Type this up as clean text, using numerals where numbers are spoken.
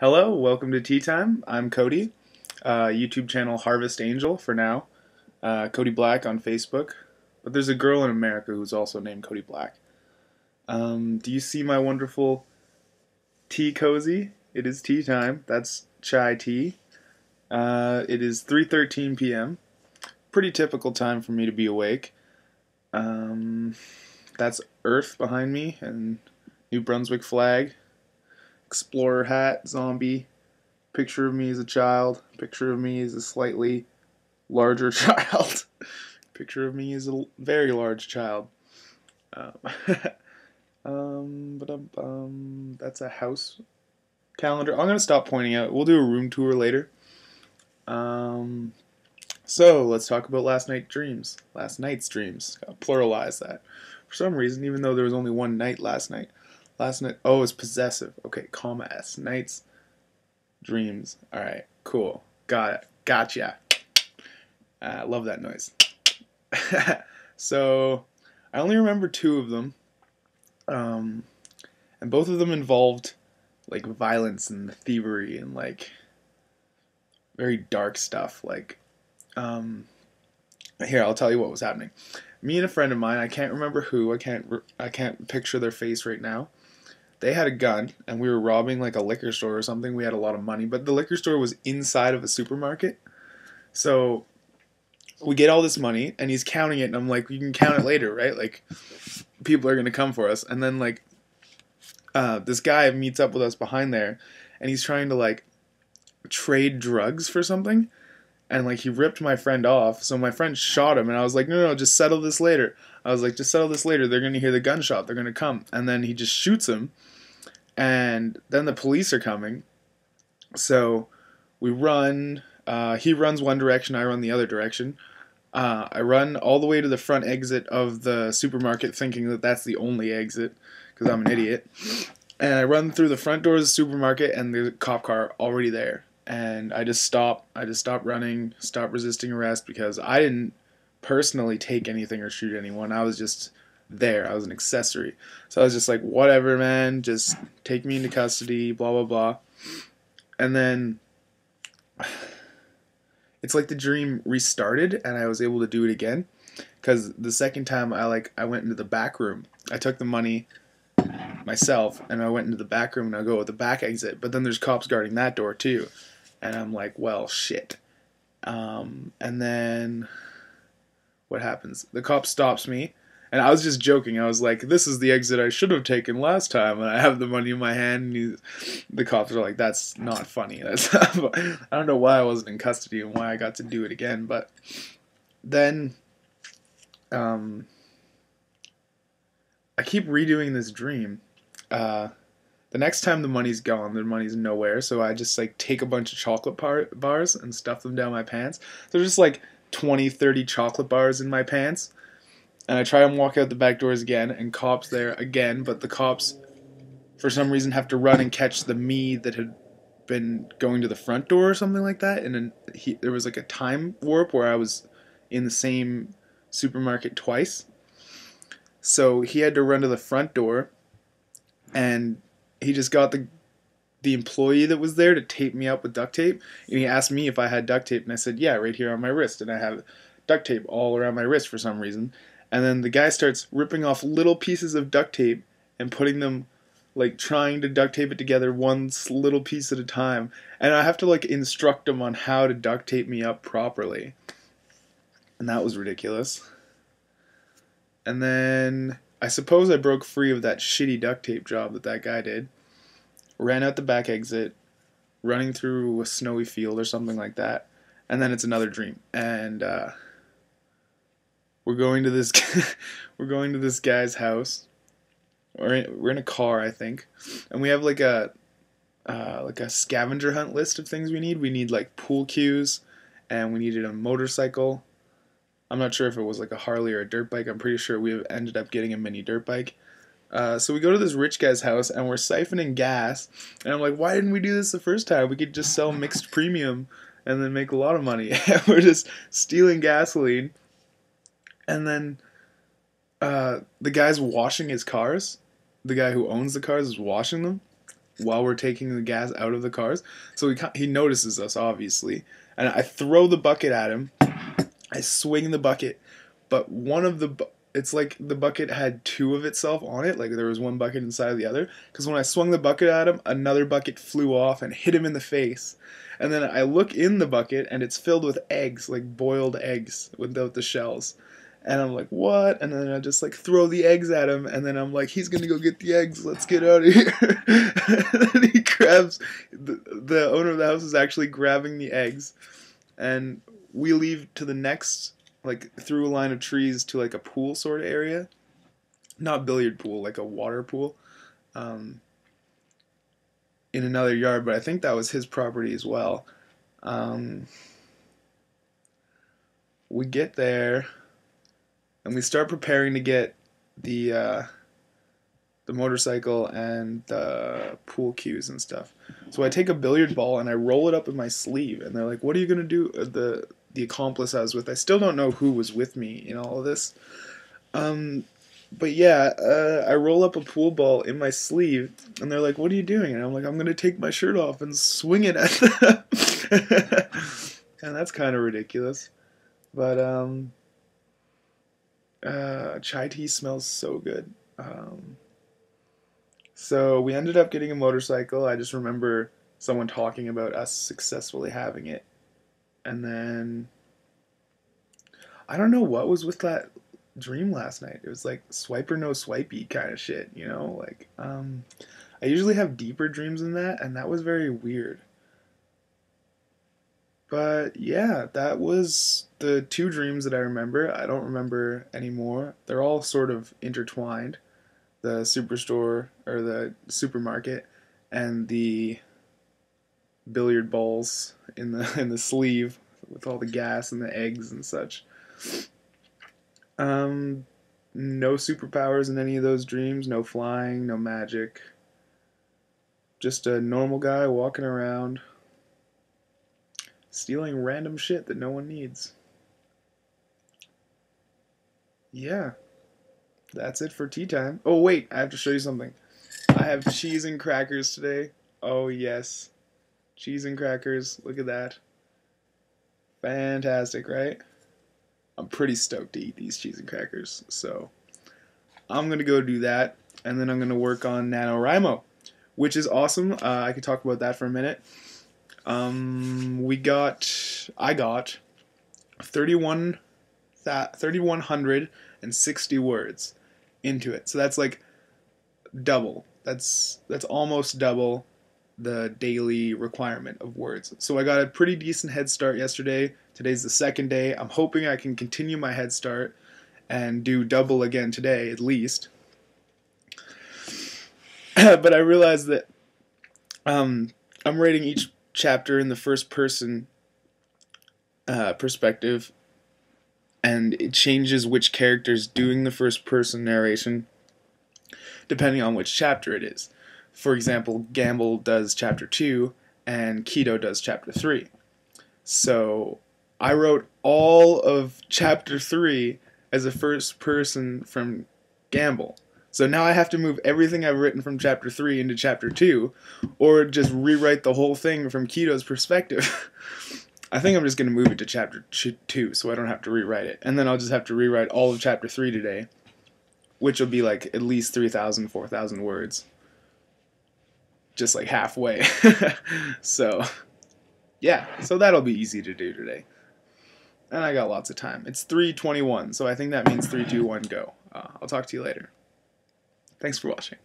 Hello, welcome to Tea Time. I'm Cody. YouTube channel Harvest Angel for now. Cody Black on Facebook. But there's a girl in America who's also named Cody Black. Do you see my wonderful tea cozy? It is tea time. That's chai tea. It is 3:13 p.m. Pretty typical time for me to be awake. That's Earth behind me and New Brunswick flag. Explorer hat, zombie, picture of me as a child, picture of me as a slightly larger child, picture of me as a very large child. That's a house calendar. I'm gonna stop pointing out. We'll do a room tour later. So let's talk about last night's dreams. Last night's dreams. Gotta pluralize that. For some reason, even though there was only one night last night. Last night, oh, it's possessive. Okay, comma S. Nights, dreams. All right, cool. Got it. Gotcha. Love that noise. So, I only remember two of them. And both of them involved, like, violence and thievery and, like, very dark stuff. Like, here, I'll tell you what was happening. Me and a friend of mine, I can't remember who, I can't picture their face right now. They had a gun, and we were robbing like a liquor store or something. We had a lot of money, but the liquor store was inside of a supermarket. So we get all this money, and he's counting it, and I'm like, you can count it later, right? Like, people are going to come for us. And then, like, this guy meets up with us behind there, and he's trying to, like, trade drugs for something. And, like, he ripped my friend off, so my friend shot him, and I was like, no, just settle this later. I was like, just settle this later. They're going to hear the gunshot. They're going to come. And then he just shoots him. And then the police are coming, so we run. He runs one direction, I run the other direction. I run all the way to the front exit of the supermarket, thinking that that's the only exit, because I'm an idiot. And I run through the front doors of the supermarket, and there's a cop car already there. And I just stop running, stop resisting arrest, because I didn't personally take anything or shoot anyone. I was just there. I was an accessory. So I was just like, whatever, man, just take me into custody, blah, blah, blah. And then it's like the dream restarted and I was able to do it again. Because the second time I went into the back room. I took the money myself and I went into the back room and I go at the back exit. But then there's cops guarding that door too. And I'm like, well, shit. And then what happens? The cop stops me. And I was just joking. I was like, this is the exit I should have taken last time. And I have the money in my hand. And the cops are like, that's not funny. I don't know why I wasn't in custody and why I got to do it again. But then I keep redoing this dream. The next time the money's gone, the money's nowhere. So I just like take a bunch of chocolate bars and stuff them down my pants. So there's just like 20, 30 chocolate bars in my pants. And I try and walk out the back doors again, and cops there again, but the cops, for some reason, have to run and catch the me that had been going to the front door or something like that. And then there was like a time warp where I was in the same supermarket twice. So he had to run to the front door, and he just got the employee that was there to tape me up with duct tape. And he asked me if I had duct tape, and I said, yeah, right here on my wrist. And I have duct tape all around my wrist for some reason. And then the guy starts ripping off little pieces of duct tape and putting them, like, trying to duct tape it together one little piece at a time. And I have to, like, instruct him on how to duct tape me up properly. And that was ridiculous. And then I suppose I broke free of that shitty duct tape job that guy did. Ran out the back exit, running through a snowy field or something like that. And then it's another dream. And, we're going to this guy's house. We're in a car, I think, and we have like a scavenger hunt list of things we need. We need like pool cues, and we needed a motorcycle. I'm not sure if it was like a Harley or a dirt bike. I'm pretty sure we ended up getting a mini dirt bike. So we go to this rich guy's house, and we're siphoning gas. And I'm like, why didn't we do this the first time? We could just sell mixed premium and then make a lot of money. We're just stealing gasoline. And then the guy's washing his cars. The guy who owns the cars is washing them. while we're taking the gas out of the cars. So he notices us, obviously. And I throw the bucket at him. I swing the bucket. But it's like the bucket had two of itself on it. Like there was one bucket inside of the other. Because when I swung the bucket at him, another bucket flew off and hit him in the face. And then I look in the bucket and it's filled with eggs, like boiled eggs without the shells. And I'm like, what? And then I just like throw the eggs at him. And then I'm like, he's going to go get the eggs. Let's get out of here. And then he grabs, the owner of the house is actually grabbing the eggs. And we leave to the next, like through a line of trees to like a pool sort of area. Not billiard pool, like a water pool. In another yard, but I think that was his property as well. We get there. And we start preparing to get the motorcycle and the pool cues and stuff. So I take a billiard ball and I roll it up in my sleeve. And they're like, "What are you gonna do?" The accomplice I was with. I still don't know who was with me in all of this. But yeah, I roll up a pool ball in my sleeve, and they're like, "What are you doing?" And I'm like, "I'm gonna take my shirt off and swing it at them." And that's kind of ridiculous. But chai tea smells so good. So we ended up getting a motorcycle. I just remember someone talking about us successfully having it. And then I don't know what was with that dream last night. It was like swipe or no swipey kind of shit, you know? Like, I usually have deeper dreams than that, and that was very weird. But yeah, that was the two dreams that I remember. I don't remember anymore. They're all sort of intertwined. The superstore, or the supermarket, and the billiard balls in the sleeve with all the gas and the eggs and such. No superpowers in any of those dreams. No flying, no magic. Just a normal guy walking around stealing random shit that no one needs. Yeah, that's it for tea time. Oh wait, I have to show you something. I have cheese and crackers today. Oh yes, cheese and crackers. Look at that. Fantastic, right? I'm pretty stoked to eat these cheese and crackers. So I'm going to go do that. And then I'm going to work on NaNoWriMo, which is awesome. I could talk about that for a minute. I got 3,160 words into it. So that's like double. That's almost double the daily requirement of words. So I got a pretty decent head start yesterday. Today's the second day. I'm hoping I can continue my head start and do double again today at least. But I realized that I'm rating each chapter in the first person perspective, and it changes which character's doing the first person narration depending on which chapter it is. For example, Gamble does chapter 2 and Keto does chapter 3. So I wrote all of chapter 3 as a first person from Gamble. So now I have to move everything I've written from chapter 3 into chapter 2, or just rewrite the whole thing from Keto's perspective. I think I'm just going to move it to chapter 2 so I don't have to rewrite it. And then I'll just have to rewrite all of chapter 3 today, which will be like at least 3,000, 4,000 words. Just like halfway. So, yeah. So that'll be easy to do today. And I got lots of time. It's 3:21, so I think that means 3, 2, 1, go. I'll talk to you later. Thanks for watching.